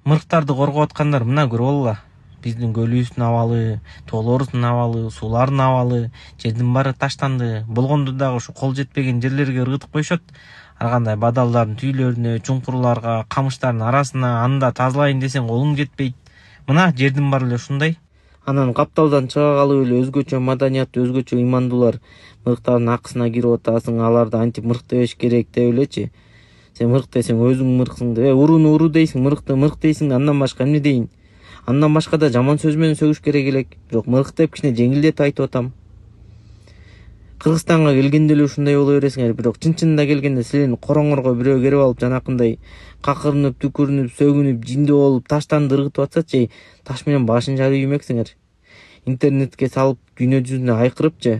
Мырыктарды коргоп аткандар мына көрүп алла. Биздин көлүбүздүн абалы, тоолорубуздун абалы, суулардын абалы, жердин баары таштанды. Болгондо дагы ушу кол жетпеген жерлерге ыргытып коюшат. Ар кандай бадалдардын түүлөрүнө, чуңкурларга, камыштардын арасына, анда тазалайын десең колуң жетпейт. Мына жердин баары эле ушундай. Анан капталдан чыга калып эле өзгөчө маданияттуу, өзгөчө ыймандуулар мырыктардын акысына кирип атасың, аларды антип мырык дебеш керек деп элечи. Сен мырык десең өзүң мырыксың деп, уруну уру дейсиң, мырыкты мырык дейсиң, андан башка эмне дейин? Андан башка да жаман сөз менен сөгүш керек элек. Бирок мырык деп кичине жеңилдетип айтып атам. Кыргызстанга келгенде эле ушундай боло бересиңер, бирок чын-чынында келгенде силерни короңорго бирөө келип алып жанакындай какырынып, түкүрүнүп, сөгүнүп, жиндөө болуп, таштанды ыргытып атсачы, таш менен башын жарып иймексиңер. Интернетке салып, дүйнө жүзүнө айкырыпчы.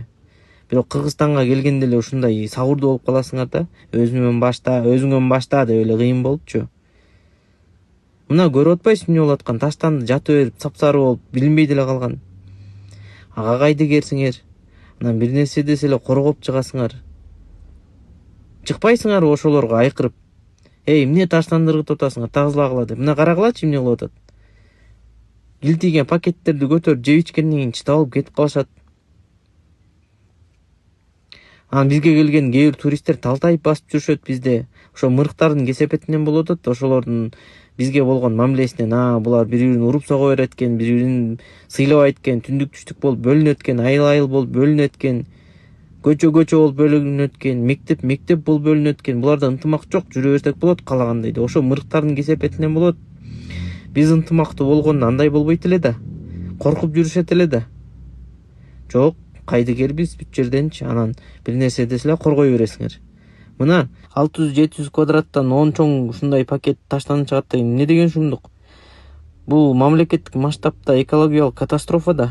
Бирок Кыргызстанга келгенде эле ушундай сабырдуу болуп каласыңар да, өзүңөн башта деп эле кыйын болупчу. Мына көрүп атпайсызбы эмне болуп аткан? Таштанды жатып берип, сапсары болуп, билинбей деле калган. Ага кайдыгерсиңер? Анан бир нерсе десе эле коргоп чыгасыңар. Чыкпайсыңар ошолорго айкырып. Эй, эмне таштанды ыргытып атасыңар, тазалагыла деп. Мына карагылачы эмне кылып атат. Килтийген пакеттерди көтөрүп жеп ичкенден кийин чыдап алып кетип калышат. Анан бизге келген кээ бир туристтер талтайып басып жүрүшөт бизде. Ошо мырыктардын кесепетинен болуп атат, ошолордун бизге болгон мамилесинен. Булар бири-бирин уруп сого берет экен, бири-бирин сыйлабайт экен, түндүк түштүк болуп бөлүнөт экен, айыл болуп бөлүнөт экен, көчө болуп бөлүнөт экен, мектеп болуп бөлүнөт экен. Буларда ынтымак жок, жүрө берсек болот каалагандай да. Ошо мырыктардын кесепетинен болот. Биз ынтымактуу болгондо андай болбойт эле да. Коркуп жүрүшөт эле да. Жок, кайдыгербиз бүт жерденчи. Анан бир нерсе десе эле коргой бересиңер. Мына 600-700 квадраттан 10 чоң ушундай пакет таштанып чыгат деген эмне деген шумдук? Бул мамлекеттик масштабта экологиялык катастрофа да.